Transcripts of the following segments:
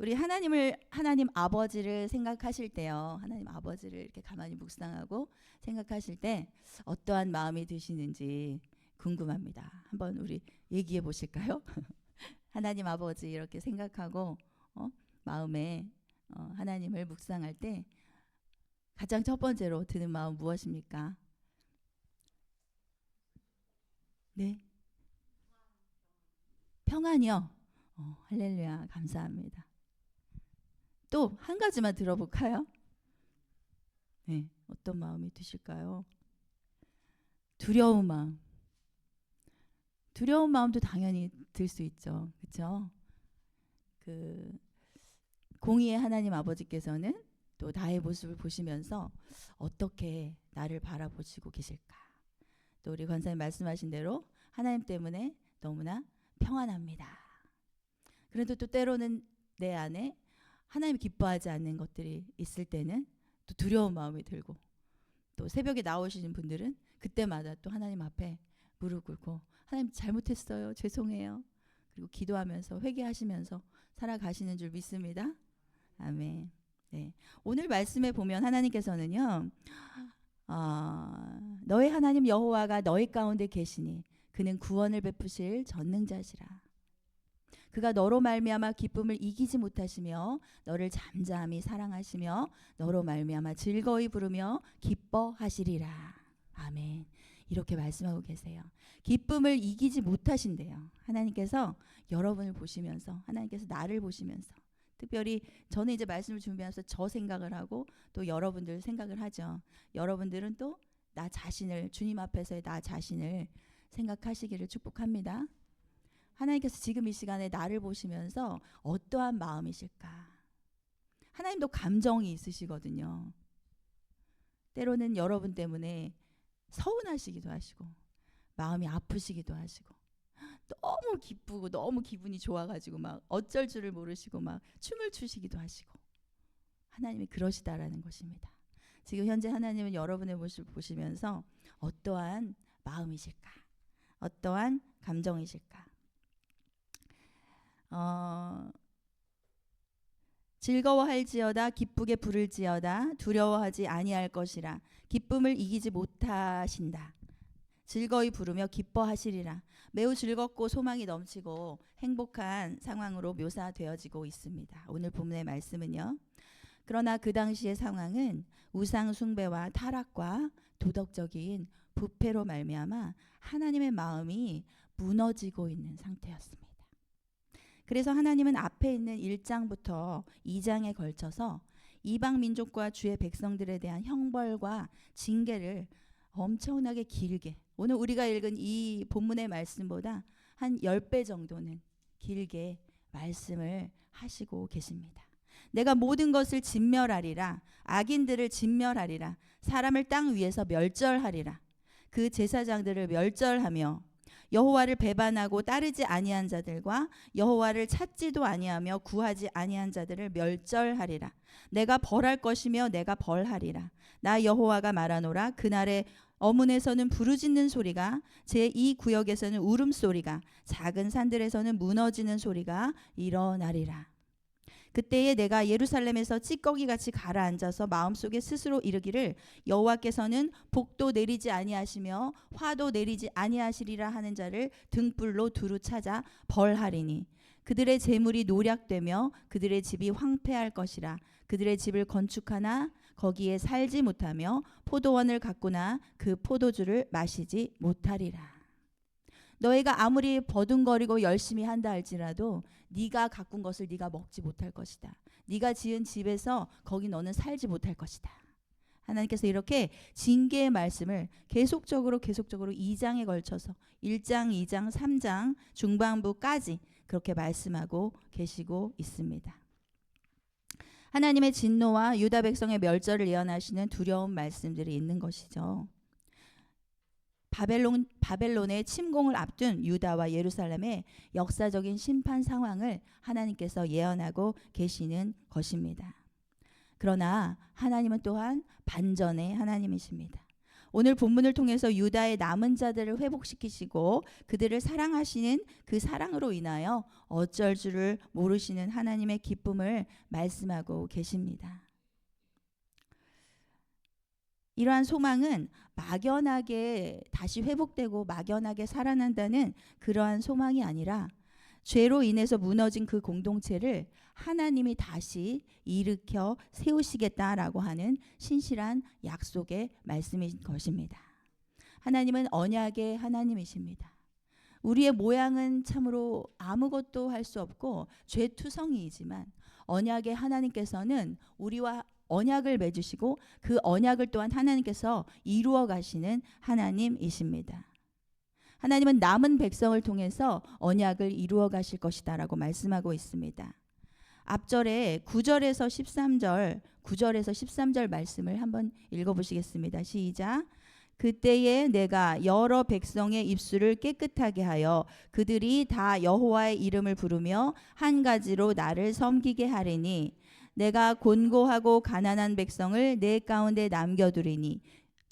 우리 하나님 아버지를 생각하실 때요. 하나님 아버지를 이렇게 가만히 묵상하고 생각하실 때 어떠한 마음이 드시는지 궁금합니다. 한번 우리 얘기해 보실까요? 하나님 아버지 이렇게 생각하고 마음에 하나님을 묵상할 때 가장 첫 번째로 드는 마음 무엇입니까? 네, 평안이요. 할렐루야, 감사합니다. 또 한 가지만 들어볼까요? 네, 어떤 마음이 드실까요? 두려운 마음. 두려운 마음도 당연히 들 수 있죠. 그렇죠? 그 공의의 하나님 아버지께서는 또 나의 모습을 보시면서 어떻게 나를 바라보시고 계실까? 또 우리 권사님 말씀하신 대로 하나님 때문에 너무나 평안합니다. 그래도 또 때로는 내 안에 하나님이 기뻐하지 않는 것들이 있을 때는 또 두려운 마음이 들고, 또 새벽에 나오시는 분들은 그때마다 또 하나님 앞에 무릎 꿇고 하나님 잘못했어요. 죄송해요. 그리고 기도하면서 회개하시면서 살아가시는 줄 믿습니다. 아멘. 네. 오늘 말씀에 보면 하나님께서는요. 너의 하나님 여호와가 너희 가운데 계시니 그는 구원을 베푸실 전능자시라. 그가 너로 말미암아 기쁨을 이기지 못하시며 너를 잠잠히 사랑하시며 너로 말미암아 즐거이 부르며 기뻐하시리라. 아멘. 이렇게 말씀하고 계세요. 기쁨을 이기지 못하신대요. 하나님께서 여러분을 보시면서, 하나님께서 나를 보시면서, 특별히 저는 이제 말씀을 준비하면서 저 생각을 하고 또 여러분들 생각을 하죠. 여러분들은 또 나 자신을, 주님 앞에서의 나 자신을 생각하시기를 축복합니다. 하나님께서 지금 이 시간에 나를 보시면서 어떠한 마음이실까? 하나님도 감정이 있으시거든요. 때로는 여러분 때문에 서운하시기도 하시고 마음이 아프시기도 하시고 너무 기쁘고 너무 기분이 좋아가지고 막 어쩔 줄을 모르시고 막 춤을 추시기도 하시고, 하나님이 그러시다라는 것입니다. 지금 현재 하나님은 여러분의 모습을 보시면서 어떠한 마음이실까? 어떠한 감정이실까? 즐거워할지어다 기쁘게 부를지어다 두려워하지 아니할 것이라. 기쁨을 이기지 못하신다. 즐거이 부르며 기뻐하시리라. 매우 즐겁고 소망이 넘치고 행복한 상황으로 묘사되어지고 있습니다. 오늘 본문의 말씀은요. 그러나 그 당시의 상황은 우상 숭배와 타락과 도덕적인 부패로 말미암아 하나님의 마음이 무너지고 있는 상태였습니다. 그래서 하나님은 앞에 있는 1장부터 2장에 걸쳐서 이방 민족과 주의 백성들에 대한 형벌과 징계를 엄청나게 길게, 오늘 우리가 읽은 이 본문의 말씀보다 한 10배 정도는 길게 말씀을 하시고 계십니다. 내가 모든 것을 진멸하리라. 악인들을 진멸하리라. 사람을 땅 위에서 멸절하리라. 그 제사장들을 멸절하며 여호와를 배반하고 따르지 아니한 자들과 여호와를 찾지도 아니하며 구하지 아니한 자들을 멸절하리라. 내가 벌할 것이며 내가 벌하리라. 나 여호와가 말하노라. 그날에 어문에서는 부르짖는 소리가, 제2 구역에서는 울음소리가, 작은 산들에서는 무너지는 소리가 일어나리라. 그때에 내가 예루살렘에서 찌꺼기같이 가라앉아서 마음속에 스스로 이르기를 여호와께서는 복도 내리지 아니하시며 화도 내리지 아니하시리라 하는 자를 등불로 두루 찾아 벌하리니 그들의 재물이 노략되며 그들의 집이 황폐할 것이라. 그들의 집을 건축하나 거기에 살지 못하며 포도원을 가꾸나 그 포도주를 마시지 못하리라. 너희가 아무리 버둥거리고 열심히 한다 할지라도 네가 가꾼 것을 네가 먹지 못할 것이다. 네가 지은 집에서 거기 너는 살지 못할 것이다. 하나님께서 이렇게 징계의 말씀을 계속적으로 2장에 걸쳐서 1장, 2장, 3장 중반부까지 그렇게 말씀하고 계시고 있습니다. 하나님의 진노와 유다 백성의 멸절을 예언하시는 두려운 말씀들이 있는 것이죠. 바벨론의 침공을 앞둔 유다와 예루살렘의 역사적인 심판 상황을 하나님께서 예언하고 계시는 것입니다. 그러나 하나님은 또한 반전의 하나님이십니다. 오늘 본문을 통해서 유다의 남은 자들을 회복시키시고 그들을 사랑하시는 그 사랑으로 인하여 어쩔 줄을 모르시는 하나님의 기쁨을 말씀하고 계십니다. 이러한 소망은 막연하게 다시 회복되고 막연하게 살아난다는 그러한 소망이 아니라 죄로 인해서 무너진 그 공동체를 하나님이 다시 일으켜 세우시겠다라고 하는 신실한 약속의 말씀인 것입니다. 하나님은 언약의 하나님이십니다. 우리의 모양은 참으로 아무것도 할 수 없고 죄투성이이지만 언약의 하나님께서는 우리와 언약을 맺으시고 그 언약을 또한 하나님께서 이루어 가시는 하나님이십니다. 하나님은 남은 백성을 통해서 언약을 이루어 가실 것이다라고 말씀하고 있습니다. 앞절에 9절에서 13절 말씀을 한번 읽어보시겠습니다. 시작. 그때에 내가 여러 백성의 입술을 깨끗하게 하여 그들이 다 여호와의 이름을 부르며 한 가지로 나를 섬기게 하리니 내가 곤고하고 가난한 백성을 내 가운데 남겨두리니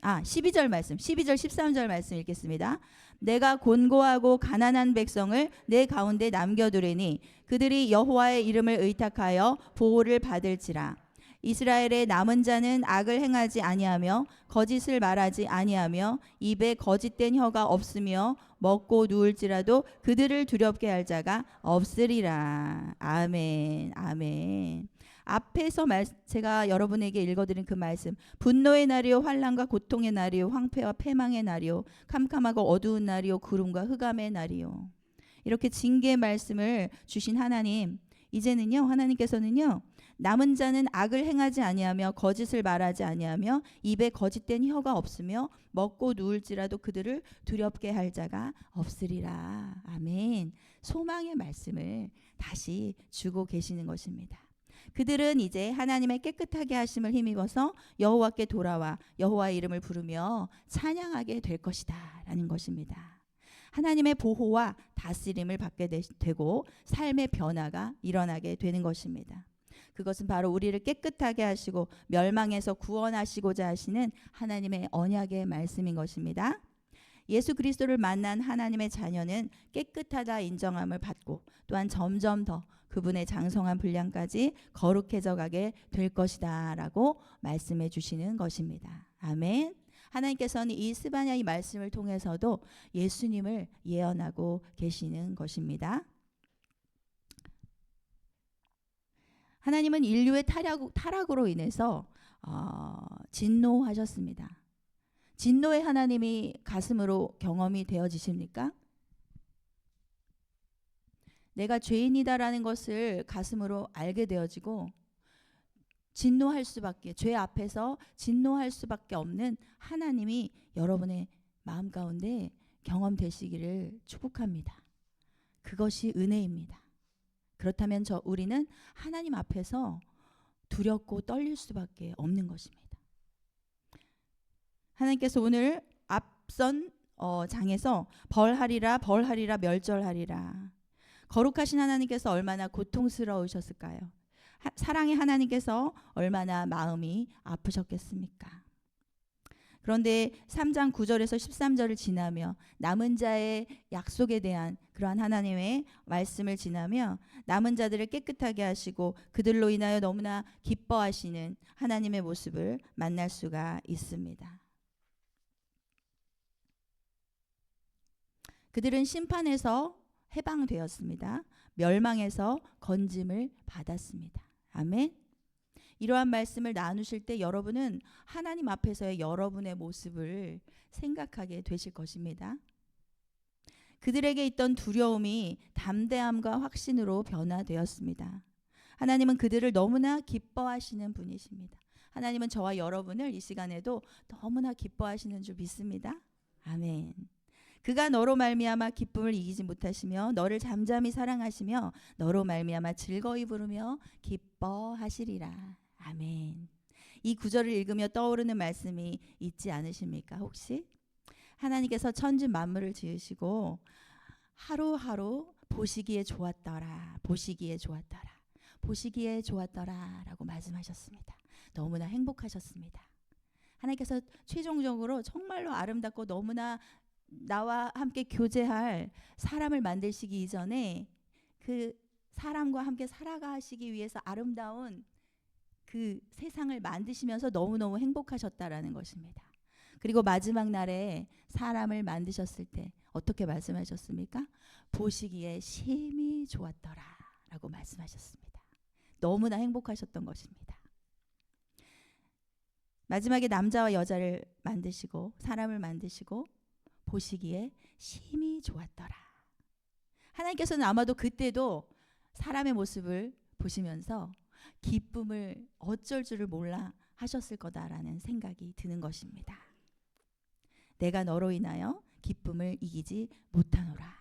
12절 13절 말씀 읽겠습니다. 내가 곤고하고 가난한 백성을 내 가운데 남겨두리니 그들이 여호와의 이름을 의탁하여 보호를 받을지라. 이스라엘의 남은 자는 악을 행하지 아니하며 거짓을 말하지 아니하며 입에 거짓된 혀가 없으며 먹고 누울지라도 그들을 두렵게 할 자가 없으리라. 아멘. 아멘. 앞에서 제가 여러분에게 읽어드린 그 말씀, 분노의 날이요 환난과 고통의 날이요 황폐와 패망의 날이요 캄캄하고 어두운 날이요 구름과 흑암의 날이요. 이렇게 징계의 말씀을 주신 하나님, 이제는요 하나님께서는요 남은 자는 악을 행하지 아니하며 거짓을 말하지 아니하며 입에 거짓된 혀가 없으며 먹고 누울지라도 그들을 두렵게 할 자가 없으리라. 아멘. 소망의 말씀을 다시 주고 계시는 것입니다. 그들은 이제 하나님의 깨끗하게 하심을 힘입어서 여호와께 돌아와 여호와의 이름을 부르며 찬양하게 될 것이다 라는 것입니다. 하나님의 보호와 다스림을 받게 되고 삶의 변화가 일어나게 되는 것입니다. 그것은 바로 우리를 깨끗하게 하시고 멸망에서 구원하시고자 하시는 하나님의 언약의 말씀인 것입니다. 예수 그리스도를 만난 하나님의 자녀는 깨끗하다 인정함을 받고 또한 점점 더 그분의 장성한 분량까지 거룩해져 가게 될 것이다 라고 말씀해 주시는 것입니다. 아멘. 하나님께서는 이 스바냐 이 말씀을 통해서도 예수님을 예언하고 계시는 것입니다. 하나님은 인류의 타락으로 인해서 진노하셨습니다. 진노의 하나님이 가슴으로 경험이 되어지십니까? 내가 죄인이다라는 것을 가슴으로 알게 되어지고 진노할 수밖에, 죄 앞에서 진노할 수밖에 없는 하나님이 여러분의 마음 가운데 경험되시기를 축복합니다. 그것이 은혜입니다. 그렇다면 우리는 하나님 앞에서 두렵고 떨릴 수밖에 없는 것입니다. 하나님께서 오늘 앞선 장에서 벌하리라 멸절하리라. 거룩하신 하나님께서 얼마나 고통스러우셨을까요? 사랑의 하나님께서 얼마나 마음이 아프셨겠습니까? 그런데 3장 9절에서 13절을 지나며 남은 자의 약속에 대한 그러한 하나님의 말씀을 지나며 남은 자들을 깨끗하게 하시고 그들로 인하여 너무나 기뻐하시는 하나님의 모습을 만날 수가 있습니다. 그들은 심판에서 해방되었습니다. 멸망에서 건짐을 받았습니다. 아멘. 이러한 말씀을 나누실 때 여러분은 하나님 앞에서의 여러분의 모습을 생각하게 되실 것입니다. 그들에게 있던 두려움이 담대함과 확신으로 변화되었습니다. 하나님은 그들을 너무나 기뻐하시는 분이십니다. 하나님은 저와 여러분을 이 시간에도 너무나 기뻐하시는 줄 믿습니다. 아멘. 그가 너로 말미암아 기쁨을 이기지 못하시며 너를 잠잠히 사랑하시며 너로 말미암아 즐거이 부르며 기뻐하시리라. 아멘. 이 구절을 읽으며 떠오르는 말씀이 있지 않으십니까? 혹시 하나님께서 천지 만물을 지으시고 하루하루 보시기에 좋았더라 라고 말씀하셨습니다. 너무나 행복하셨습니다. 하나님께서 최종적으로 정말로 아름답고 너무나 나와 함께 교제할 사람을 만드시기 이전에 그 사람과 함께 살아가시기 위해서 아름다운 그 세상을 만드시면서 너무너무 행복하셨다라는 것입니다. 그리고 마지막 날에 사람을 만드셨을 때 어떻게 말씀하셨습니까? 보시기에 심히 좋았더라 라고 말씀하셨습니다. 너무나 행복하셨던 것입니다. 마지막에 남자와 여자를 만드시고 사람을 만드시고 보시기에 심히 좋았더라. 하나님께서는 아마도 그때도 사람의 모습을 보시면서 기쁨을 어쩔 줄을 몰라 하셨을 거다라는 생각이 드는 것입니다. 내가 너로 인하여 기쁨을 이기지 못하노라.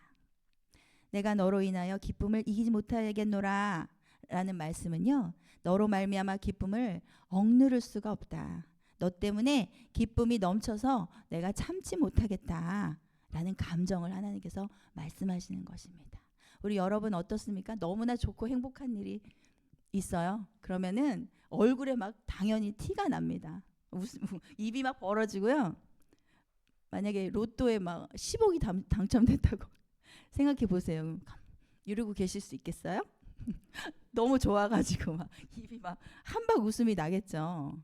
내가 너로 인하여 기쁨을 이기지 못하겠노라 라는 말씀은요, 너로 말미암아 기쁨을 억누를 수가 없다. 너 때문에 기쁨이 넘쳐서 내가 참지 못하겠다 라는 감정을 하나님께서 말씀하시는 것입니다. 우리 여러분 어떻습니까? 너무나 좋고 행복한 일이 있어요. 그러면은 얼굴에 막 당연히 티가 납니다. 입이 막 벌어지고요. 만약에 로또에 막 10억이 당첨됐다고 생각해 보세요. 이러고 계실 수 있겠어요? 너무 좋아가지고 막 입이 막 한박 웃음이 나겠죠.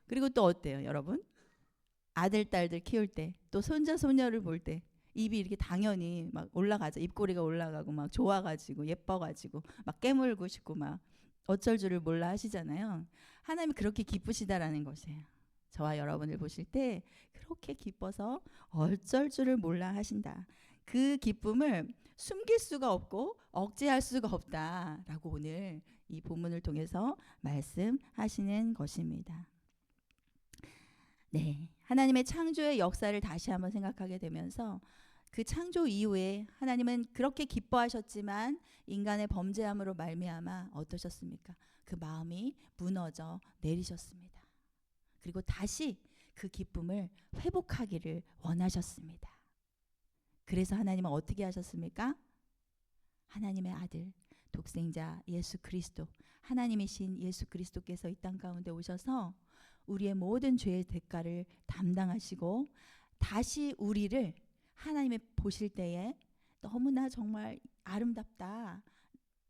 그리고 또 어때요, 여러분? 아들, 딸들 키울 때, 또 손자, 손녀를 볼 때 입이 이렇게 당연히 막 올라가죠. 입꼬리가 올라가고 막 좋아가지고 예뻐가지고 막 깨물고 싶고 막 어쩔 줄을 몰라 하시잖아요. 하나님이 그렇게 기쁘시다라는 것이에요. 저와 여러분을 보실 때 그렇게 기뻐서 어쩔 줄을 몰라 하신다. 그 기쁨을 숨길 수가 없고 억제할 수가 없다라고 오늘 이 본문을 통해서 말씀하시는 것입니다. 네, 하나님의 창조의 역사를 다시 한번 생각하게 되면서 그 창조 이후에 하나님은 그렇게 기뻐하셨지만 인간의 범죄함으로 말미암아 어떠셨습니까? 그 마음이 무너져 내리셨습니다. 그리고 다시 그 기쁨을 회복하기를 원하셨습니다. 그래서 하나님은 어떻게 하셨습니까? 하나님의 아들 독생자 예수 그리스도, 하나님이신 예수 그리스도께서 이 땅 가운데 오셔서 우리의 모든 죄의 대가를 담당하시고 다시 우리를 하나님이 보실 때에 너무나 정말 아름답다,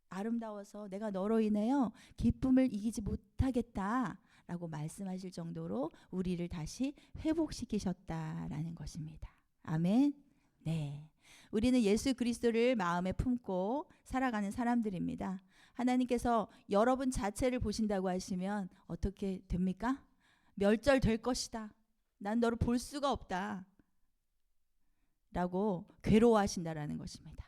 아름다워서 내가 너로 인하여 기쁨을 이기지 못하겠다 라고 말씀하실 정도로 우리를 다시 회복시키셨다라는 것입니다. 아멘. 네, 우리는 예수 그리스도를 마음에 품고 살아가는 사람들입니다. 하나님께서 여러분 자체를 보신다고 하시면 어떻게 됩니까? 멸절될 것이다. 난 너를 볼 수가 없다. 라고 괴로워하신다라는 것입니다.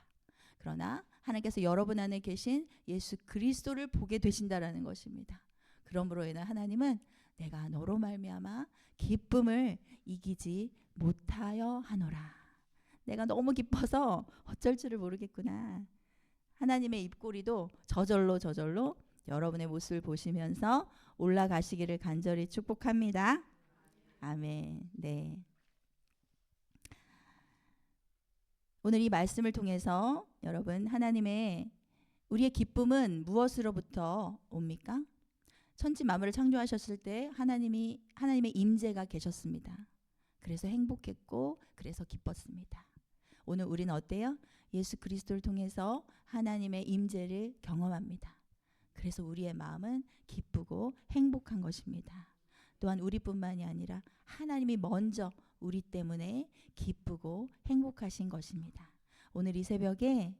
그러나 하나님께서 여러분 안에 계신 예수 그리스도를 보게 되신다라는 것입니다. 그러므로 인해 하나님은 내가 너로 말미암아 기쁨을 이기지 못하여 하노라. 내가 너무 기뻐서 어쩔 줄을 모르겠구나. 하나님의 입꼬리도 저절로 여러분의 모습을 보시면서 올라가시기를 간절히 축복합니다. 아멘. 네. 오늘 이 말씀을 통해서 여러분 하나님의 우리의 기쁨은 무엇으로부터 옵니까? 천지 만물을 창조하셨을 때 하나님의 임재가 계셨습니다. 그래서 행복했고 그래서 기뻤습니다. 오늘 우리는 어때요? 예수 그리스도를 통해서 하나님의 임재를 경험합니다. 그래서 우리의 마음은 기쁘고 행복한 것입니다. 또한 우리뿐만이 아니라 하나님이 먼저 우리 때문에 기쁘고 행복하신 것입니다. 오늘 이 새벽에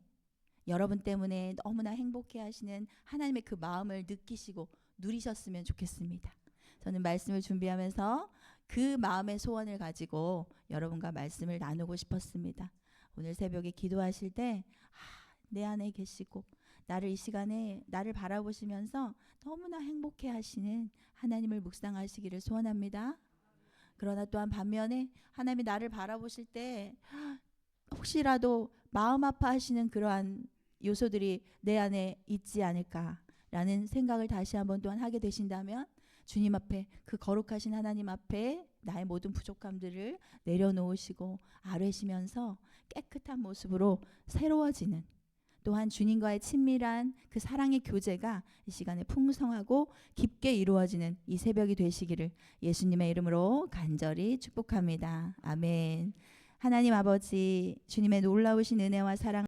여러분 때문에 너무나 행복해 하시는 하나님의 그 마음을 느끼시고 누리셨으면 좋겠습니다. 저는 말씀을 준비하면서 그 마음의 소원을 가지고 여러분과 말씀을 나누고 싶었습니다. 오늘 새벽에 기도하실 때 내 안에 계시고 나를 이 시간에 나를 바라보시면서 너무나 행복해 하시는 하나님을 묵상하시기를 소원합니다. 그러나 또한 반면에 하나님이 나를 바라보실 때 혹시라도 마음 아파하시는 그러한 요소들이 내 안에 있지 않을까라는 생각을 다시 한번 또한 하게 되신다면 주님 앞에, 그 거룩하신 하나님 앞에 나의 모든 부족함들을 내려놓으시고 아뢰시면서 깨끗한 모습으로 새로워지는, 또한 주님과의 친밀한 그 사랑의 교제가 이 시간에 풍성하고 깊게 이루어지는 이 새벽이 되시기를 예수님의 이름으로 간절히 축복합니다. 아멘. 하나님 아버지, 주님의 놀라우신 은혜와 사랑